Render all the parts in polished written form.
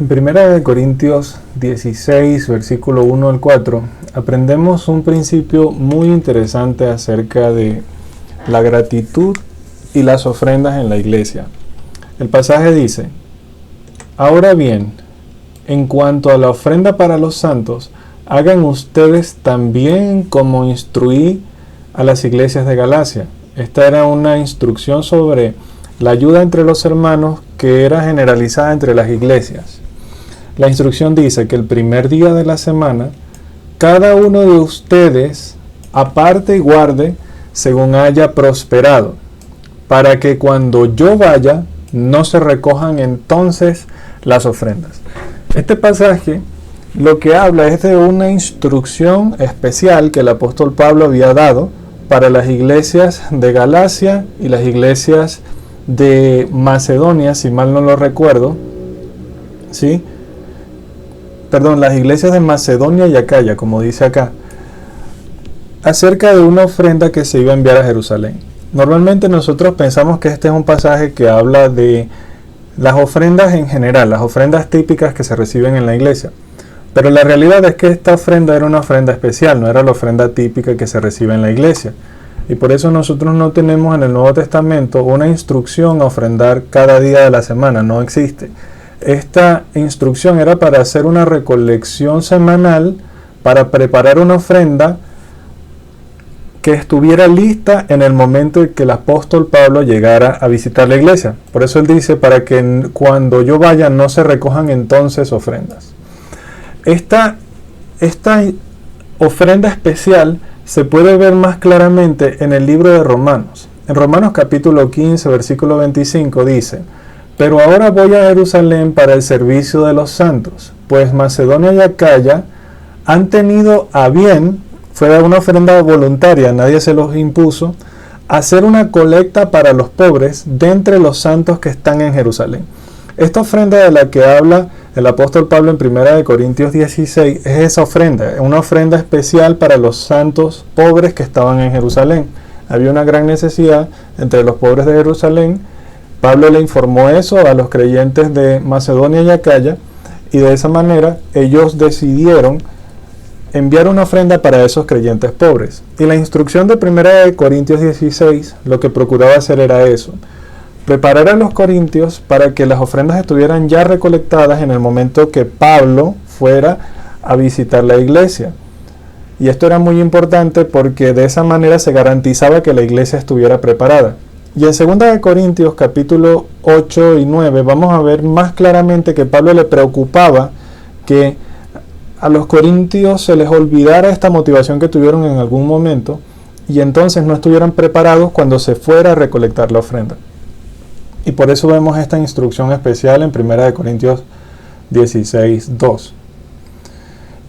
En 1 Corintios 16, versículo 1 al 4, aprendemos un principio muy interesante acerca de la gratitud y las ofrendas en la iglesia. El pasaje dice: ahora bien, en cuanto a la ofrenda para los santos, hagan ustedes también como instruí a las iglesias de Galacia. Esta era una instrucción sobre la ayuda entre los hermanos que era generalizada entre las iglesias. La instrucción dice que el primer día de la semana, cada uno de ustedes aparte y guarde según haya prosperado, para que cuando yo vaya, no se recojan entonces las ofrendas. Este pasaje lo que habla es de una instrucción especial que el apóstol Pablo había dado para las iglesias de Galacia y las iglesias de Macedonia, si mal no lo recuerdo, ¿sí? Perdón, las iglesias de Macedonia y Acaya, como dice acá, acerca de una ofrenda que se iba a enviar a Jerusalén. Normalmente nosotros pensamos que este es un pasaje que habla de las ofrendas en general, las ofrendas típicas que se reciben en la iglesia. Pero la realidad es que esta ofrenda era una ofrenda especial, no era la ofrenda típica que se recibe en la iglesia. Y por eso nosotros no tenemos en el Nuevo Testamento una instrucción a ofrendar cada día de la semana, no existe. Esta instrucción era para hacer una recolección semanal, para preparar una ofrenda que estuviera lista en el momento en que el apóstol Pablo llegara a visitar la iglesia. Por eso él dice, para que cuando yo vaya no se recojan entonces ofrendas. Esta ofrenda especial se puede ver más claramente en el libro de Romanos. En Romanos capítulo 15, versículo 25 dice: pero ahora voy a Jerusalén para el servicio de los santos, pues Macedonia y Acaya han tenido a bien, fue una ofrenda voluntaria, nadie se los impuso, hacer una colecta para los pobres de entre los santos que están en Jerusalén. Esta ofrenda de la que habla el apóstol Pablo en 1 Corintios 16 es esa ofrenda, una ofrenda especial para los santos pobres que estaban en Jerusalén. Había una gran necesidad entre los pobres de Jerusalén. Pablo le informó eso a los creyentes de Macedonia y Acaya, y de esa manera ellos decidieron enviar una ofrenda para esos creyentes pobres. Y la instrucción de 1 Corintios 16 lo que procuraba hacer era eso: preparar a los corintios para que las ofrendas estuvieran ya recolectadas en el momento que Pablo fuera a visitar la iglesia. Y esto era muy importante porque de esa manera se garantizaba que la iglesia estuviera preparada. Y en 2 Corintios capítulo 8 y 9 vamos a ver más claramente que Pablo le preocupaba que a los corintios se les olvidara esta motivación que tuvieron en algún momento y entonces no estuvieran preparados cuando se fuera a recolectar la ofrenda. Y por eso vemos esta instrucción especial en 1 Corintios 16, 2.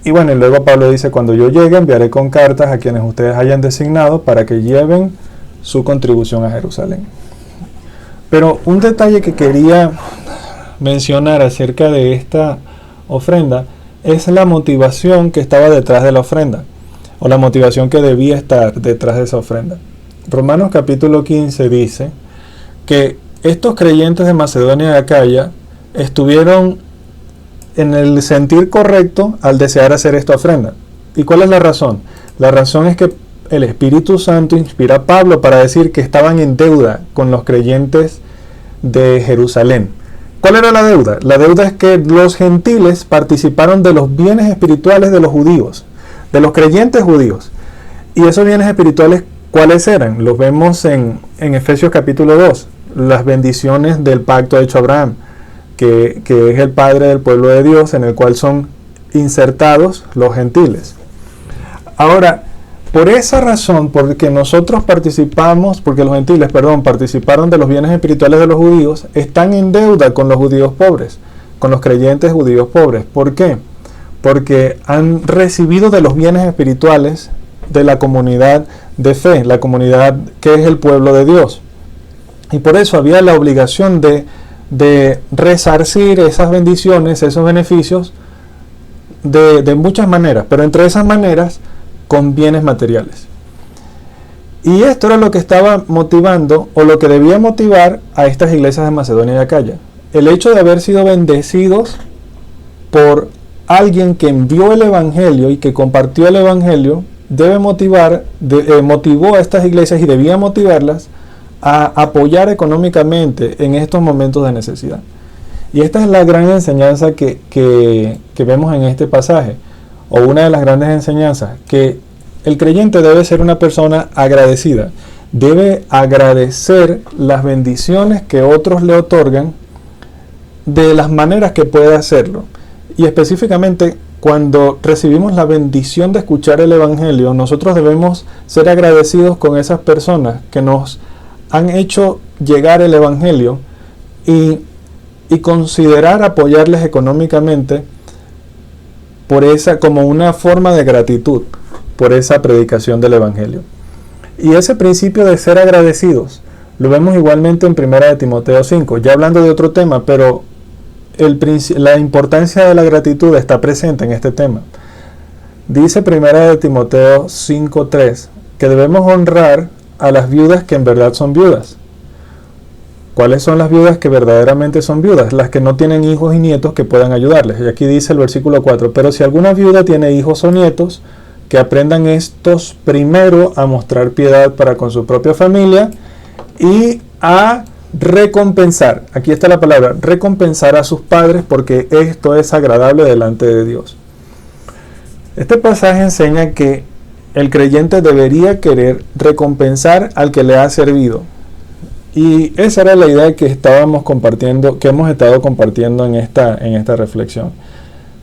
Y bueno, y luego Pablo dice: cuando yo llegue enviaré con cartas a quienes ustedes hayan designado para que lleven su contribución a Jerusalén. Pero un detalle que quería mencionar acerca de esta ofrenda es la motivación que estaba detrás de la ofrenda, o la motivación que debía estar detrás de esa ofrenda. Romanos capítulo 15 dice que estos creyentes de Macedonia y Acaya estuvieron en el sentir correcto al desear hacer esta ofrenda. ¿Y cuál es la razón? La razón es que el Espíritu Santo inspira a Pablo para decir que estaban en deuda con los creyentes de Jerusalén. ¿Cuál era la deuda? La deuda es que los gentiles participaron de los bienes espirituales de los judíos, de los creyentes judíos. Y esos bienes espirituales, ¿cuáles eran? Los vemos en Efesios capítulo 2, las bendiciones del pacto hecho a Abraham, que es el padre del pueblo de Dios, en el cual son insertados los gentiles. Ahora, por esa razón, porque nosotros porque los gentiles, participaron de los bienes espirituales de los judíos, están en deuda con los judíos pobres, con los creyentes judíos pobres. ¿Por qué? Porque han recibido de los bienes espirituales de la comunidad de fe, la comunidad que es el pueblo de Dios. Y por eso había la obligación de resarcir esas bendiciones, esos beneficios, de muchas maneras, pero entre esas maneras, con bienes materiales. Y esto era lo que estaba motivando, o lo que debía motivar a estas iglesias de Macedonia y Acaya. El hecho de haber sido bendecidos por alguien que envió el Evangelio y que compartió el Evangelio, debe motivó a estas iglesias y debía motivarlas a apoyar económicamente en estos momentos de necesidad. Y esta es la gran enseñanza que vemos en este pasaje, o una de las grandes enseñanzas, que el creyente debe ser una persona agradecida, debe agradecer las bendiciones que otros le otorgan de las maneras que puede hacerlo. Y específicamente, cuando recibimos la bendición de escuchar el Evangelio, nosotros debemos ser agradecidos con esas personas que nos han hecho llegar el Evangelio y considerar apoyarles económicamente como una forma de gratitud por esa predicación del Evangelio. Y ese principio de ser agradecidos lo vemos igualmente en 1 Timoteo 5, ya hablando de otro tema, pero la importancia de la gratitud está presente en este tema. Dice 1 Timoteo 5:3 que debemos honrar a las viudas que en verdad son viudas. ¿Cuáles son las viudas que verdaderamente son viudas? Las que no tienen hijos y nietos que puedan ayudarles. Y aquí dice el versículo 4, pero si alguna viuda tiene hijos o nietos, que aprendan estos primero a mostrar piedad para con su propia familia y a recompensar, aquí está la palabra, recompensar a sus padres, porque esto es agradable delante de Dios. Este pasaje enseña que el creyente debería querer recompensar al que le ha servido. Y esa era la idea que estábamos compartiendo, que hemos estado compartiendo en esta reflexión.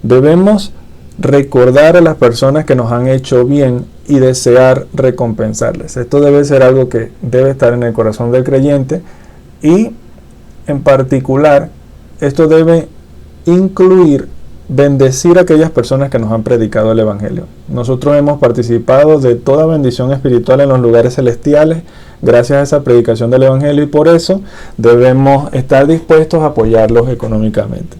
Debemos recordar a las personas que nos han hecho bien y desear recompensarles. Esto debe ser algo que debe estar en el corazón del creyente, y en particular esto debe incluir bendecir a aquellas personas que nos han predicado el Evangelio. Nosotros hemos participado de toda bendición espiritual en los lugares celestiales gracias a esa predicación del Evangelio, y por eso debemos estar dispuestos a apoyarlos económicamente.